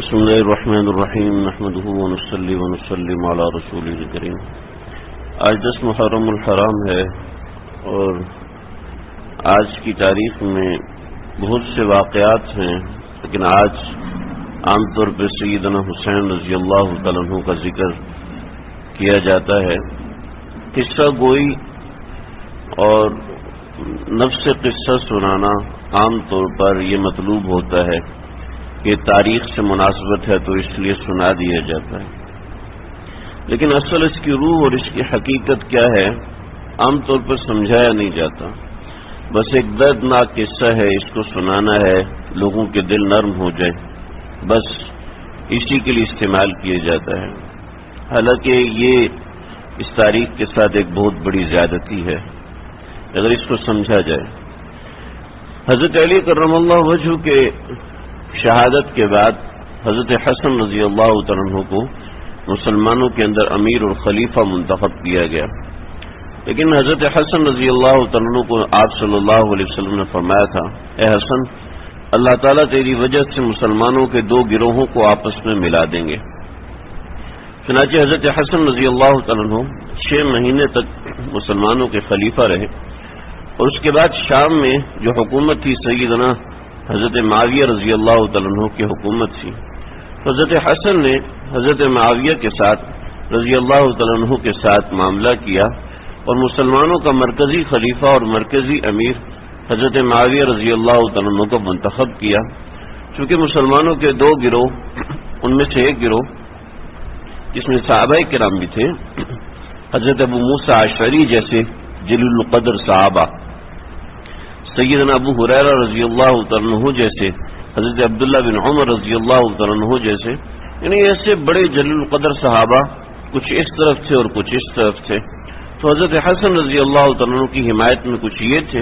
بسم اللہ الرحمن الرحیم نحمده ونصلی ونسلم علی رسولہ الکریم۔ آج 10 محرم الحرام ہے اور آج کی تاریخ میں بہت سے واقعات ہیں، لیکن آج عام طور پہ سیدنا حسین رضی اللہ تعالیٰ عنہ کا ذکر کیا جاتا ہے۔ قصہ گوئی اور نفس قصہ سنانا عام طور پر یہ مطلوب ہوتا ہے کہ تاریخ سے مناسبت ہے تو اس لیے سنا دیا جاتا ہے، لیکن اصل اس کی روح اور اس کی حقیقت کیا ہے عام طور پر سمجھایا نہیں جاتا۔ بس ایک دردناک قصہ ہے، اس کو سنانا ہے لوگوں کے دل نرم ہو جائے، بس اسی کے لیے استعمال کیا جاتا ہے۔ حالانکہ یہ اس تاریخ کے ساتھ ایک بہت بڑی زیادتی ہے اگر اس کو سمجھا جائے۔ حضرت علی کرم اللہ وجہ کے شہادت کے بعد حضرت حسن رضی اللہ تعالیٰ عنہ کو مسلمانوں کے اندر امیر اور خلیفہ منتخب کیا گیا، لیکن حضرت حسن رضی اللہ تعالیٰ عنہ کو آپ صلی اللہ علیہ وسلم نے فرمایا تھا، اے حسن، اللہ تعالیٰ تیری وجہ سے مسلمانوں کے 2 گروہوں کو آپس میں ملا دیں گے۔ چنانچہ حضرت حسن رضی اللہ تعالیٰ عنہ 6 مہینے تک مسلمانوں کے خلیفہ رہے، اور اس کے بعد شام میں جو حکومت تھی سیدنا حضرت معاویہ رضی اللہ تعالیٰ عنہ کی حکومت تھی، حضرت حسن نے حضرت معاویہ کے ساتھ رضی اللہ تعالیٰ عنہ کے ساتھ معاملہ کیا اور مسلمانوں کا مرکزی خلیفہ اور مرکزی امیر حضرت معاویہ رضی اللہ تعالیٰ عنہ کو منتخب کیا۔ چونکہ مسلمانوں کے 2 گروہ، ان میں سے ایک گروہ جس میں صحابہ کرام بھی تھے، حضرت ابو موسیٰ اشعری جیسے جلیل القدر صحابہ، سیدنا ابو ہریرہ رضی اللہ تعالیٰ عنہ جیسے، حضرت عبداللہ بن عمر رضی اللہ تعالیٰ عنہ جیسے، یعنی ایسے بڑے جلیل القدر صحابہ کچھ اس طرف تھے اور کچھ اس طرف تھے۔ تو حضرت حسن رضی اللہ تعالیٰ عنہ کی حمایت میں کچھ یہ تھے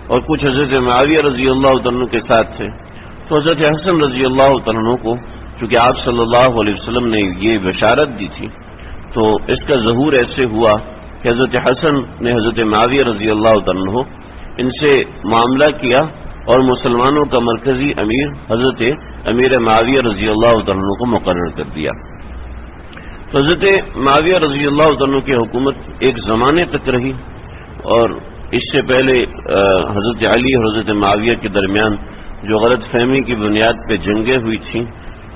اور کچھ حضرت معاویہ رضی اللہ تعالیٰ عنہ کے ساتھ تھے۔ تو حضرت حسن رضی اللہ تعالیٰ عنہ کو چونکہ آپ صلی اللہ علیہ وسلم نے یہ بشارت دی تھی، تو اس کا ظہور ایسے ہوا کہ حضرت حسن نے حضرت معاویہ رضی اللہ تعالیٰ عنہ ان سے معاملہ کیا اور مسلمانوں کا مرکزی امیر حضرت امیر معاویہ رضی اللہ تعالیٰ عنہ کو مقرر کر دیا۔ تو حضرت معاویہ رضی اللہ تعالیٰ عنہ کی حکومت ایک زمانے تک رہی، اور اس سے پہلے حضرت علی اور حضرت معاویہ کے درمیان جو غلط فہمی کی بنیاد پہ جنگیں ہوئی تھیں،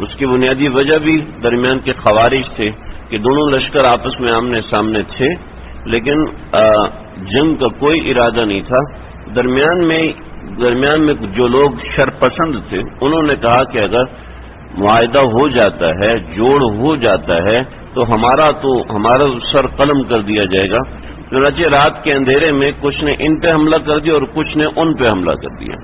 اس کی بنیادی وجہ بھی درمیان کے خوارج تھے کہ دونوں لشکر آپس میں آمنے سامنے تھے، لیکن جنگ کا کوئی ارادہ نہیں تھا۔ درمیان میں جو لوگ شرپسند تھے، انہوں نے کہا کہ اگر معاہدہ ہو جاتا ہے، جوڑ ہو جاتا ہے، تو ہمارا سر قلم کر دیا جائے گا۔ چنانچہ رات کے اندھیرے میں کچھ نے ان پہ حملہ کر دیا اور کچھ نے ان پہ حملہ کر دیا۔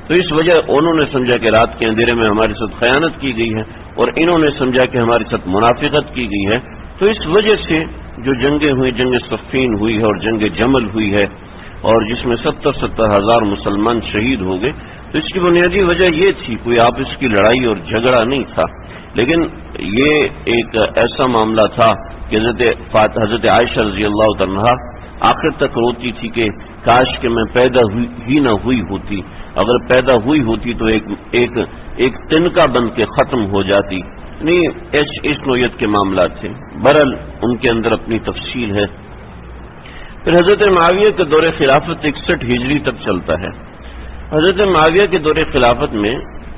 تو اس وجہ انہوں نے سمجھا کہ رات کے اندھیرے میں ہمارے ساتھ خیانت کی گئی ہے، اور انہوں نے سمجھا کہ ہمارے ساتھ منافقت کی گئی ہے۔ تو اس وجہ سے جو جنگیں ہوئی، جنگ صفین ہوئی ہے اور جنگ جمل ہوئی ہے، اور جس میں 70 ہزار مسلمان شہید ہو گئے، تو اس کی بنیادی وجہ یہ تھی، کوئی آپس کی لڑائی اور جھگڑا نہیں تھا، لیکن یہ ایک ایسا معاملہ تھا کہ حضرت عائشہ رضی اللہ عنہا آخر تک روتی تھی کہ کاش کہ میں پیدا ہی نہ ہوئی ہوتی، اگر پیدا ہوئی ہوتی تو ایک تنکا بن کے ختم ہو جاتی۔ نہیں، اس نوعیت کے معاملات تھے۔ برحال ان کے اندر اپنی تفصیل ہے۔ پھر حضرت معاویہ کے دور خلافت 61 ہجری تک چلتا ہے۔ حضرت معاویہ کے دور خلافت میں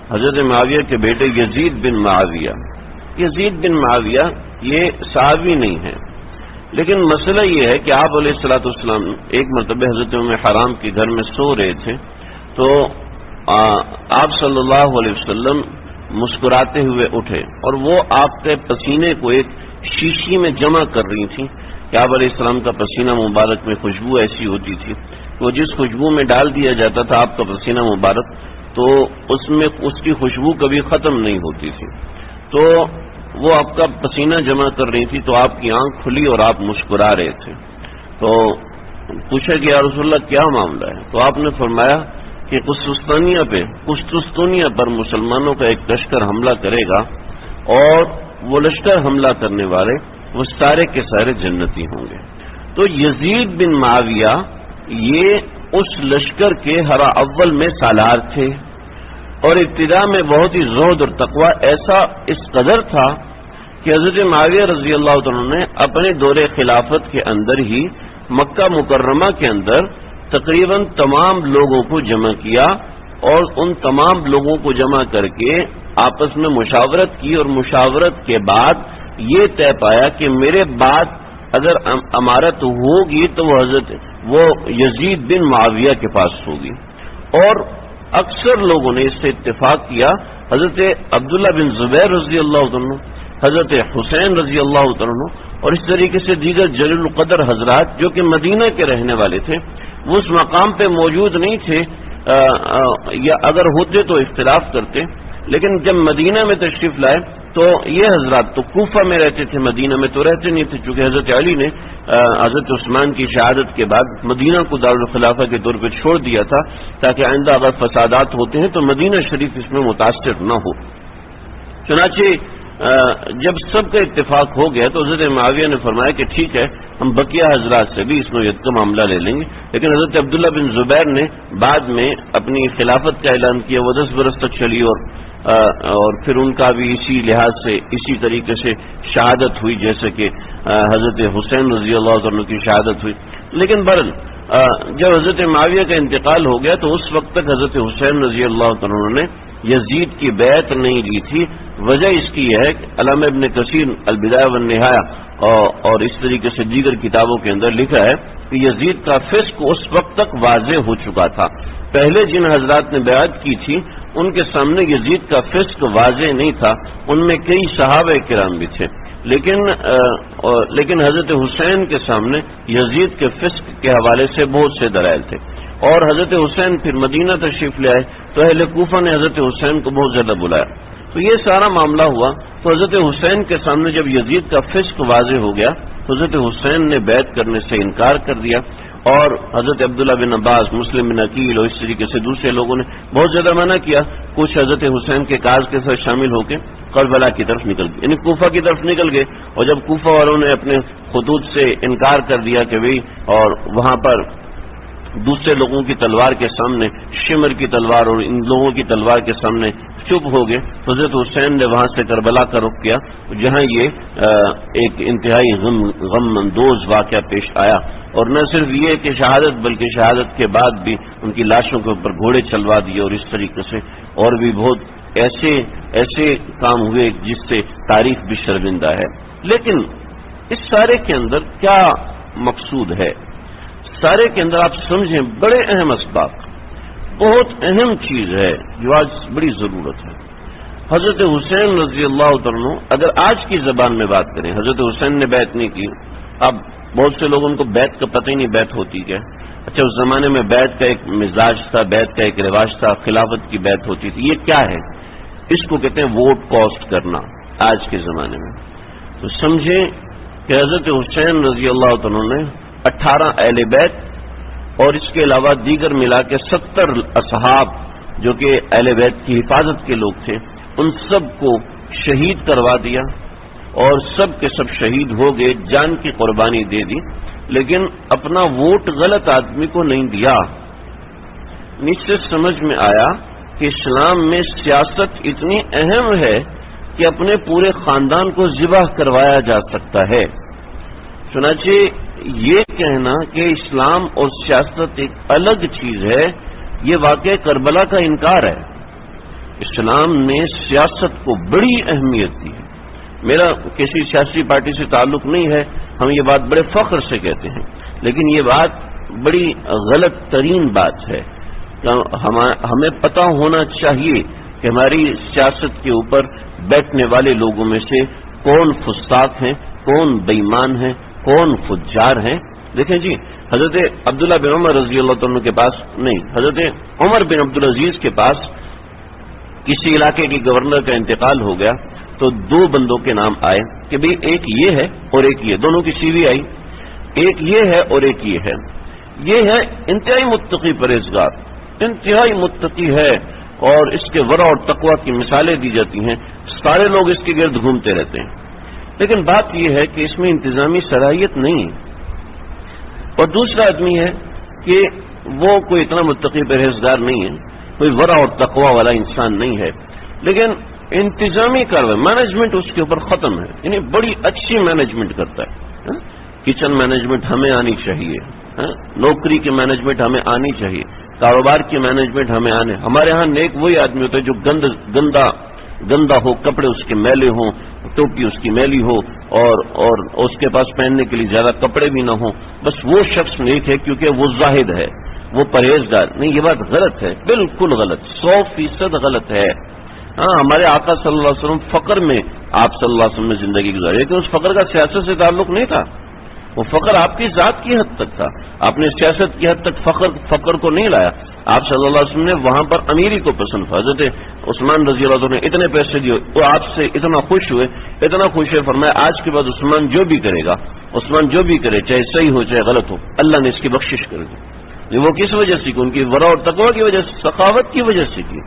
حضرت معاویہ کے بیٹے یزید بن معاویہ یہ صحابی نہیں ہے، لیکن مسئلہ یہ ہے کہ آپ علیہ الصلوۃ والسلام ایک مرتبہ حضرت ام حرام کے گھر میں سو رہے تھے، تو آپ صلی اللہ علیہ وسلم مسکراتے ہوئے اٹھے اور وہ آپ کے پسینے کو ایک شیشی میں جمع کر رہی تھیں کہ آپ علیہ السلام کا پسینہ مبارک میں خوشبو ایسی ہوتی تھی کہ وہ جس خوشبو میں ڈال دیا جاتا تھا آپ کا پسینہ مبارک، تو اس کی خوشبو کبھی ختم نہیں ہوتی تھی۔ تو وہ آپ کا پسینہ جمع کر رہی تھی، تو آپ کی آنکھ کھلی اور آپ مسکرا رہے تھے۔ تو پوچھا کہ یا رسول اللہ کیا معاملہ ہے؟ تو آپ نے فرمایا کہ قسطنطنیہ پر مسلمانوں کا ایک لشکر حملہ کرے گا، اور وہ لشکر حملہ کرنے والے وہ سارے کے سارے جنتی ہوں گے۔ تو یزید بن معاویہ یہ اس لشکر کے ہر اول میں سالار تھے۔ اور ابتدا میں بہت ہی زہد اور تقوی ایسا اس قدر تھا کہ حضرت معاویہ رضی اللہ عنہ نے اپنے دور خلافت کے اندر ہی مکہ مکرمہ کے اندر تقریباً تمام لوگوں کو جمع کیا اور ان تمام لوگوں کو جمع کر کے آپس میں مشاورت کی، اور مشاورت کے بعد یہ طے پایا کہ میرے بعد اگر امارت ہوگی تو وہ یزید بن معاویہ کے پاس ہوگی، اور اکثر لوگوں نے اس سے اتفاق کیا۔ حضرت عبداللہ بن زبیر رضی اللہ عنہ، حضرت حسین رضی اللہ عنہ اور اس طریقے سے دیگر جلیل القدر حضرات جو کہ مدینہ کے رہنے والے تھے، وہ اس مقام پہ موجود نہیں تھے، یا اگر ہوتے تو اختلاف کرتے، لیکن جب مدینہ میں تشریف لائے تو یہ حضرات تو کوفہ میں رہتے تھے، مدینہ میں تو رہتے نہیں تھے، چونکہ حضرت علی نے حضرت عثمان کی شہادت کے بعد مدینہ کو دارالخلافہ کے طور پہ چھوڑ دیا تھا تاکہ آئندہ اگر فسادات ہوتے ہیں تو مدینہ شریف اس میں متاثر نہ ہو۔ چنانچہ جب سب کا اتفاق ہو گیا تو حضرت معاویہ نے فرمایا کہ ٹھیک ہے، ہم بقیہ حضرات سے بھی اس نوعیت کا معاملہ لے لیں گے، لیکن حضرت عبداللہ بن زبیر نے بعد میں اپنی خلافت کا اعلان کیا، وہ 10 برس تک چلی، اور پھر ان کا بھی اسی لحاظ سے اسی طریقے سے شہادت ہوئی جیسے کہ حضرت حسین رضی اللہ عنہ کی شہادت ہوئی۔ لیکن بہرحال جب حضرت معاویہ کا انتقال ہو گیا تو اس وقت تک حضرت حسین رضی اللہ عنہ نے یزید کی بیعت نہیں لی تھی۔ وجہ اس کی ہے کہ علامہ ابن کثیر البدایہ والنہایہ اور اس طریقے سے دیگر کتابوں کے اندر لکھا ہے کہ یزید کا فسق اس وقت تک واضح ہو چکا تھا۔ پہلے جن حضرات نے بیعت کی تھی ان کے سامنے یزید کا فسق واضح نہیں تھا، ان میں کئی صحابہ کرام بھی تھے، لیکن حضرت حسین کے سامنے یزید کے فسق کے حوالے سے بہت سے دلائل تھے، اور حضرت حسین پھر مدینہ تشریف لے آئے تو اہل کوفہ نے حضرت حسین کو بہت زیادہ بلایا، تو یہ سارا معاملہ ہوا۔ تو حضرت حسین کے سامنے جب یزید کا فسق واضح ہو گیا تو حضرت حسین نے بیعت کرنے سے انکار کر دیا، اور حضرت عبداللہ بن عباس، مسلم بن عقیل اور اس طریقے سے دوسرے لوگوں نے بہت زیادہ منع کیا۔ کچھ حضرت حسین کے کاز کے ساتھ شامل ہو کے کربلا کی طرف نکل گئے، یعنی کوفہ کی طرف نکل گئے، اور جب کوفہ والوں نے اپنے خطوط سے انکار کر دیا کہ بھئی، اور وہاں پر دوسرے لوگوں کی تلوار کے سامنے، شمر کی تلوار اور ان لوگوں کی تلوار کے سامنے چپ ہو گئے، حضرت حسین نے وہاں سے کربلا کا رخ کیا، جہاں یہ ایک انتہائی غم اندوز واقعہ پیش آیا، اور نہ صرف یہ کہ شہادت بلکہ شہادت کے بعد بھی ان کی لاشوں کے اوپر گھوڑے چلوا دیے، اور اس طریقے سے اور بھی بہت ایسے کام ہوئے جس سے تاریخ بھی شرمندہ ہے۔ لیکن اس سارے کے اندر کیا مقصود ہے؟ سارے کے اندر آپ سمجھیں بڑے اہم اسباب، بہت اہم چیز ہے جو آج بڑی ضرورت ہے۔ حضرت حسین رضی اللہ عنہ، اگر آج کی زبان میں بات کریں، حضرت حسین نے بیعت نہیں کی۔ اب بہت سے لوگوں کو بیعت کا پتہ ہی نہیں بیعت ہوتی کیا۔ اچھا، اس زمانے میں بیعت کا ایک مزاج تھا، بیعت کا ایک رواج تھا، خلافت کی بیعت ہوتی تھی، یہ کیا ہے؟ اس کو کہتے ہیں ووٹ کاسٹ کرنا آج کے زمانے میں۔ تو سمجھیں کہ حضرت حسین رضی اللہ عنہ نے 18 اہل بیت اور اس کے علاوہ دیگر ملا کے 70 اصحاب جو کہ اہل بیت کی حفاظت کے لوگ تھے، ان سب کو شہید کروا دیا، اور سب کے سب شہید ہو گئے، جان کی قربانی دے دی، لیکن اپنا ووٹ غلط آدمی کو نہیں دیا۔ نیچے سمجھ میں آیا کہ اسلام میں سیاست اتنی اہم ہے کہ اپنے پورے خاندان کو ذبح کروایا جا سکتا ہے۔ چنانچہ یہ کہنا کہ اسلام اور سیاست ایک الگ چیز ہے، یہ واقعہ کربلا کا انکار ہے۔ اسلام نے سیاست کو بڑی اہمیت دی ہے۔ میرا کسی سیاسی پارٹی سے تعلق نہیں ہے، ہم یہ بات بڑے فخر سے کہتے ہیں، لیکن یہ بات بڑی غلط ترین بات ہے۔ ہمیں پتہ ہونا چاہیے کہ ہماری سیاست کے اوپر بیٹھنے والے لوگوں میں سے کون فساق ہیں، کون بے ایمان ہیں، کون فجار ہیں۔ دیکھیں جی، حضرت عبداللہ بن عمر رضی اللہ عنہ کے پاس نہیں، حضرت عمر بن عبدالعزیز کے پاس کسی علاقے کے گورنر کا انتقال ہو گیا تو 2 بندوں کے نام آئے کہ بھئی ایک یہ ہے اور ایک یہ، دونوں کی سی وی آئی، ایک یہ ہے اور ایک یہ ہے۔ یہ ہے انتہائی متقی پرہیزگار، انتہائی متقی ہے، اور اس کے ورع اور تقوی کی مثالیں دی جاتی ہیں، سارے لوگ اس کے گرد گھومتے رہتے ہیں، لیکن بات یہ ہے کہ اس میں انتظامی صلاحیت نہیں ہے۔ اور دوسرا آدمی ہے کہ وہ کوئی اتنا متقی پرہیزگار نہیں ہے، کوئی ورع اور تقوی والا انسان نہیں ہے، لیکن انتظامی کاروائی مینجمنٹ اس کے اوپر ختم ہے، یعنی بڑی اچھی مینجمنٹ کرتا ہے۔ کچن مینجمنٹ ہمیں آنی چاہیے، نوکری کی مینجمنٹ ہمیں آنی چاہیے، کاروبار کی مینجمنٹ ہمیں آنے۔ ہمارے ہاں نیک وہی آدمی ہوتا ہے جو گندا ہو، کپڑے اس کے میلے ہوں، ٹوپی اس کی میلی ہو، اور اس کے پاس پہننے کے لیے زیادہ کپڑے بھی نہ ہوں، بس وہ شخص نیک ہے کیونکہ وہ زاہد ہے، وہ پرہیزگار نہیں۔ یہ بات غلط ہے، بالکل غلط، 100% غلط ہے۔ ہاں، ہمارے آقا صلی اللہ علیہ وسلم فقر میں آپ صلی اللہ علیہ وسلم نے زندگی گزاری، لیکن اس فقر کا سیاست سے تعلق نہیں تھا، وہ فقر آپ کی ذات کی حد تک تھا، آپ نے سیاست کی حد تک فقر کو نہیں لایا۔ آپ صلی اللہ علیہ وسلم نے وہاں پر امیری کو پسند تھا۔ حضرت عثمان رضی اللہ عنہ نے اتنے پیسے دیے، وہ آپ سے اتنا خوش ہوئے، فرمایا آج کے بعد عثمان جو بھی کرے گا، عثمان جو بھی کرے، چاہے صحیح ہو چاہے غلط ہو، اللہ نے اس کی بخشش کر دی۔ وہ کس وجہ سے کی؟ ان کی ورع اور تقوی کی وجہ سے، سخاوت کی وجہ سے کی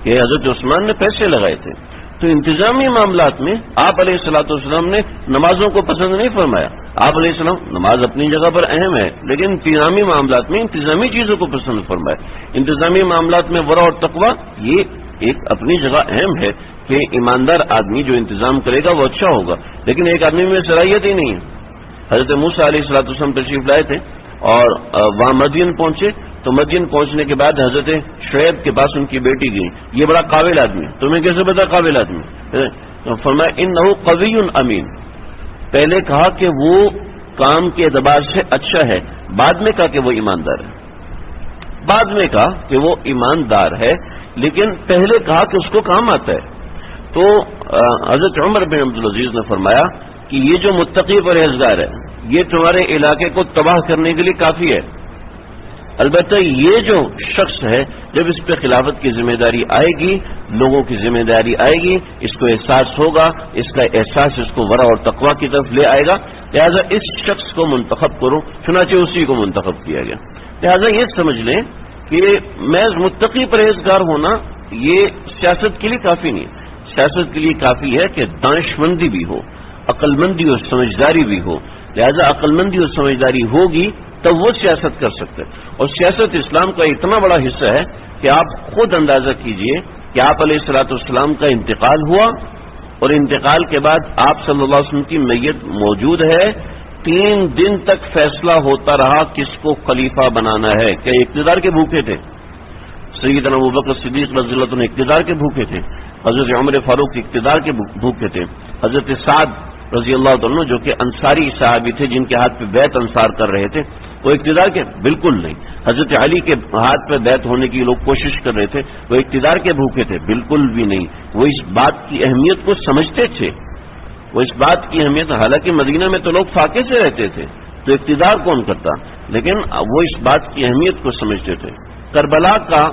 کہ حضرت عثمان نے پیسے لگائے تھے۔ تو انتظامی معاملات میں آپ علیہ الصلوۃ والسلام نے نمازوں کو پسند نہیں فرمایا۔ آپ علیہ السلام نماز اپنی جگہ پر اہم ہے، لیکن انتظامی معاملات میں انتظامی چیزوں کو پسند فرمایا۔ انتظامی معاملات میں ورع اور تقوی یہ ایک اپنی جگہ اہم ہے کہ ایماندار آدمی جو انتظام کرے گا وہ اچھا ہوگا، لیکن ایک آدمی میں صلاحیت ہی نہیں ہے۔ حضرت موسیٰ علیہ الصلوۃ والسلام تشریف لائے تھے اور وہاں مدین پہنچے، تو مدین پہنچنے کے بعد حضرت شعیب کے پاس ان کی بیٹی گئی، یہ بڑا قابل آدمی ہے، تمہیں کیسے پتا قابل آدمی؟ فرمایا انہ قوی امین، پہلے کہا کہ وہ کام کے اعتبار سے اچھا ہے، بعد میں کہا کہ وہ ایماندار ہے، بعد میں کہا کہ وہ ایماندار ہے، لیکن پہلے کہا کہ اس کو کام آتا ہے۔ تو حضرت عمر بن عبدالعزیز نے فرمایا کہ یہ جو متقی پرہیزگار ہے یہ تمہارے علاقے کو تباہ کرنے کے لیے کافی ہے، البتہ یہ جو شخص ہے جب اس پہ خلافت کی ذمہ داری آئے گی، لوگوں کی ذمہ داری آئے گی، اس کو احساس ہوگا، اس کا احساس اس کو ورع اور تقوی کی طرف لے آئے گا، لہذا اس شخص کو منتخب کرو، چنانچہ اسی کو منتخب کیا گیا۔ لہذا یہ سمجھ لیں کہ محض متقی پرہیزگار ہونا یہ سیاست کے لیے کافی نہیں ہے، سیاست کے لیے کافی ہے کہ دانش مندی بھی ہو، عقل مندی اور سمجھداری بھی ہو، لہذا عقل مندی اور سمجھداری ہوگی تب وہ سیاست کر سکتے، اور سیاست اسلام کا اتنا بڑا حصہ ہے کہ آپ خود اندازہ کیجئے کہ آپ علیہ الصلوۃ والسلام کا انتقال ہوا، اور انتقال کے بعد آپ صلی اللہ علیہ وسلم کی میت موجود ہے، 3 دن تک فیصلہ ہوتا رہا کس کو خلیفہ بنانا ہے۔ کہ اقتدار کے بھوکے تھے، سیدنا ابوبکر صدیق رضی اللہ عنہ اقتدار کے بھوکے تھے، حضرت عمر فاروق اقتدار کے بھوکے تھے، حضرت سعد رضی اللہ عنہ جو کہ انصاری صحابی تھے جن کے ہاتھ پہ بیعت انصار کر رہے تھے، وہ اقتدار کے بالکل نہیں۔ حضرت علی کے ہاتھ پہ بیعت ہونے کی لوگ کوشش کر رہے تھے، وہ اقتدار کے بھوکے تھے بالکل بھی نہیں، وہ اس بات کی اہمیت کو سمجھتے تھے، وہ اس بات کی اہمیت، حالانکہ مدینہ میں تو لوگ فاقے سے رہتے تھے تو اقتدار کون کرتا، لیکن وہ اس بات کی اہمیت کو سمجھتے تھے۔ کربلا کا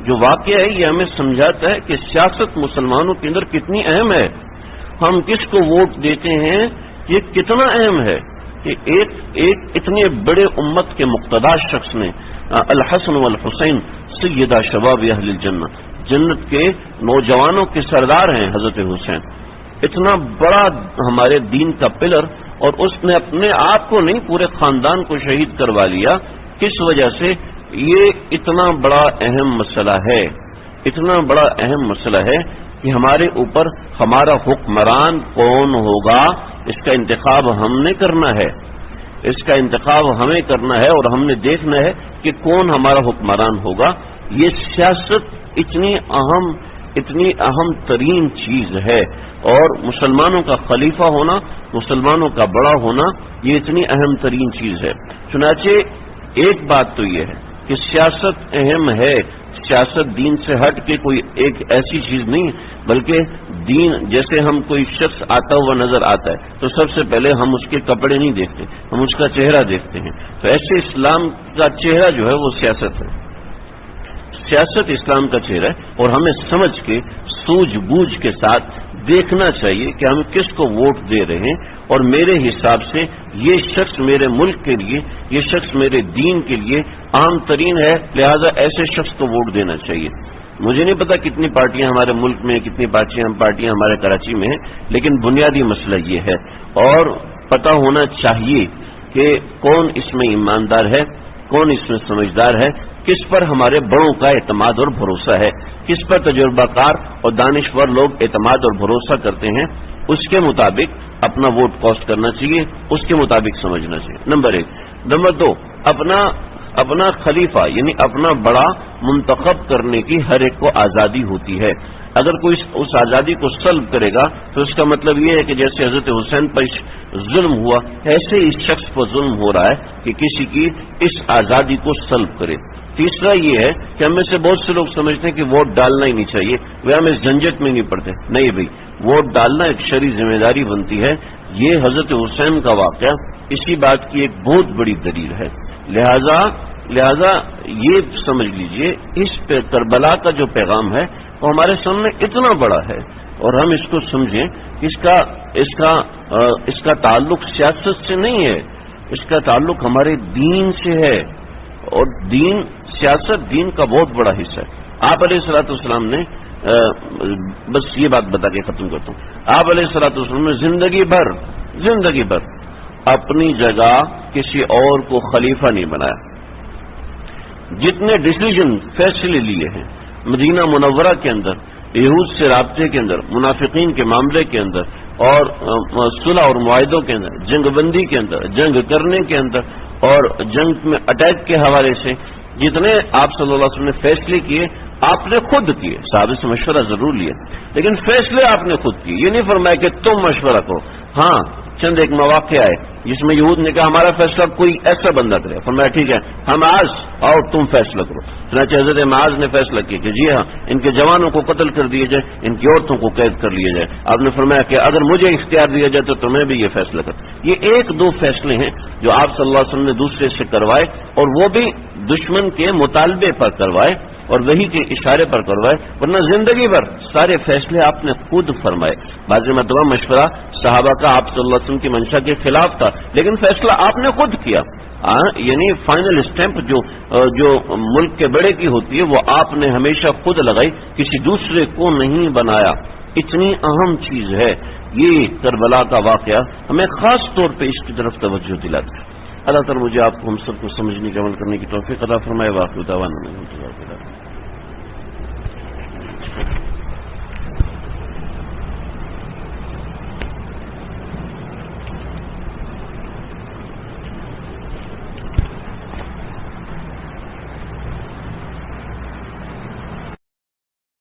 جو واقعہ ہے یہ ہمیں سمجھاتا ہے کہ سیاست مسلمانوں کے اندر کتنی اہم ہے، ہم کس کو ووٹ دیتے ہیں یہ کتنا اہم ہے کہ ایک اتنے بڑے امت کے مقتدی شخص نے الحسن والحسین سیدہ شباب اہل الجنہ، جنت کے نوجوانوں کے سردار ہیں حضرت حسین، اتنا بڑا ہمارے دین کا پلر، اور اس نے اپنے آپ کو نہیں پورے خاندان کو شہید کروا لیا، کس وجہ سے؟ یہ اتنا بڑا اہم مسئلہ ہے، اتنا بڑا اہم مسئلہ ہے کہ ہمارے اوپر ہمارا حکمران کون ہوگا اس کا انتخاب ہم نے کرنا ہے، اس کا انتخاب ہمیں کرنا ہے، اور ہم نے دیکھنا ہے کہ کون ہمارا حکمران ہوگا۔ یہ سیاست اتنی اہم ترین چیز ہے، اور مسلمانوں کا خلیفہ ہونا، مسلمانوں کا بڑا ہونا، یہ اتنی اہم ترین چیز ہے۔ چنانچہ ایک بات تو یہ ہے کہ سیاست اہم ہے، سیاست دین سے ہٹ کے کوئی ایک ایسی چیز نہیں، بلکہ دین، جیسے ہم کوئی شخص آتا ہوا نظر آتا ہے تو سب سے پہلے ہم اس کے کپڑے نہیں دیکھتے، ہم اس کا چہرہ دیکھتے ہیں، تو ایسے اسلام کا چہرہ جو ہے وہ سیاست ہے، سیاست اسلام کا چہرہ ہے، اور ہمیں سمجھ کے سوجھ بوجھ کے ساتھ دیکھنا چاہیے کہ ہم کس کو ووٹ دے رہے ہیں، اور میرے حساب سے یہ شخص میرے ملک کے لیے، یہ شخص میرے دین کے لیے عام ترین ہے، لہذا ایسے شخص کو ووٹ دینا چاہیے۔ مجھے نہیں پتا کتنی پارٹیاں ہمارے ملک میں، کتنی پارٹیاں ہمارے کراچی میں ہیں، لیکن بنیادی مسئلہ یہ ہے، اور پتہ ہونا چاہیے کہ کون اس میں ایماندار ہے، کون اس میں سمجھدار ہے، کس پر ہمارے بڑوں کا اعتماد اور بھروسہ ہے، کس پر تجربہ کار اور دانشور لوگ اعتماد اور بھروسہ کرتے ہیں، اس کے مطابق اپنا ووٹ کاسٹ کرنا چاہیے، اس کے مطابق سمجھنا چاہیے، نمبر 1۔ نمبر 2، اپنا خلیفہ یعنی اپنا بڑا منتخب کرنے کی ہر ایک کو آزادی ہوتی ہے۔ اگر کوئی اس آزادی کو سلب کرے گا تو اس کا مطلب یہ ہے کہ جیسے حضرت حسین پر ظلم ہوا، ایسے اس شخص پر ظلم ہو رہا ہے کہ کسی کی اس آزادی کو سلب کرے۔ تیسرا یہ ہے کہ ہم میں سے بہت سے لوگ سمجھتے ہیں کہ ووٹ ڈالنا ہی نہیں چاہیے، وہ ہم اس جھنجٹ میں نہیں پڑتے۔ نہیں بھائی، ووٹ ڈالنا ایک شرعی ذمہ داری بنتی ہے۔ یہ حضرت حسین کا واقعہ اسی بات کی ایک بہت بڑی دلیل ہے۔ لہذا یہ سمجھ لیجئے، اس پہ کربلا کا جو پیغام ہے وہ ہمارے سامنے اتنا بڑا ہے، اور ہم اس کو سمجھیں کہ اس کا تعلق سیاست سے نہیں ہے، اس کا تعلق ہمارے دین سے ہے، اور سیاست دین کا بہت بڑا حصہ ہے۔ آپ علیہ الصلوۃ والسلام نے بس یہ بات بتا کے ختم کرتا ہوں، آپ علیہ الصلوۃ والسلام نے زندگی بھر اپنی جگہ کسی اور کو خلیفہ نہیں بنایا۔ جتنے ڈیسیژن فیصلے لیے ہیں مدینہ منورہ کے اندر، یہود سے رابطے کے اندر، منافقین کے معاملے کے اندر، اور صلح اور معاہدوں کے اندر، جنگ بندی کے اندر، جنگ کرنے کے اندر، اور جنگ میں اٹیک کے حوالے سے جتنے آپ صلی اللہ علیہ وسلم نے فیصلے کیے، آپ نے خود کیے، صحابہ سے مشورہ ضرور لیا، لیکن فیصلے آپ نے خود کیے۔ یہ نہیں فرمایا کہ تم مشورہ کرو۔ ہاں، چند ایک مواقع آئے جس میں یہود نے کہا ہمارا فیصلہ کوئی ایسا بندہ کرے، فرمایا ٹھیک ہے، ہم آج اور تم فیصلہ کرو۔ چنانچہ حضرت معاذ نے فیصلہ کیا کہ جی ہاں، ان کے جوانوں کو قتل کر دیا جائے، ان کی عورتوں کو قید کر لیا جائے۔ آپ نے فرمایا کہ اگر مجھے اختیار دیا جائے تو تمہیں بھی یہ فیصلہ کر۔ یہ 1-2 فیصلے ہیں جو آپ صلی اللہ علیہ وسلم نے دوسرے سے کروائے، اور وہ بھی دشمن کے مطالبے پر کروائے اور وہی کے اشارے پر کروائے، ورنہ زندگی بھر سارے فیصلے آپ نے خود فرمائے۔ بعض مرتبہ مشورہ صحابہ کا آپ صلی اللہ علیہ وسلم کی منشا کے خلاف تھا، لیکن فیصلہ آپ نے خود کیا۔ یعنی فائنل اسٹیمپ جو ملک کے بڑے کی ہوتی ہے وہ آپ نے ہمیشہ خود لگائی، کسی دوسرے کو نہیں بنایا۔ اتنی اہم چیز ہے یہ کربلا کا واقعہ، ہمیں خاص طور پہ اس کی طرف توجہ دلاتا ہے۔ اللہ تعالیٰ مجھے آپ کو ہم سب کو سمجھنے کے عمل کرنے کی توفیق عطا فرمائے۔ واقعہ دعوانا الحمد للہ۔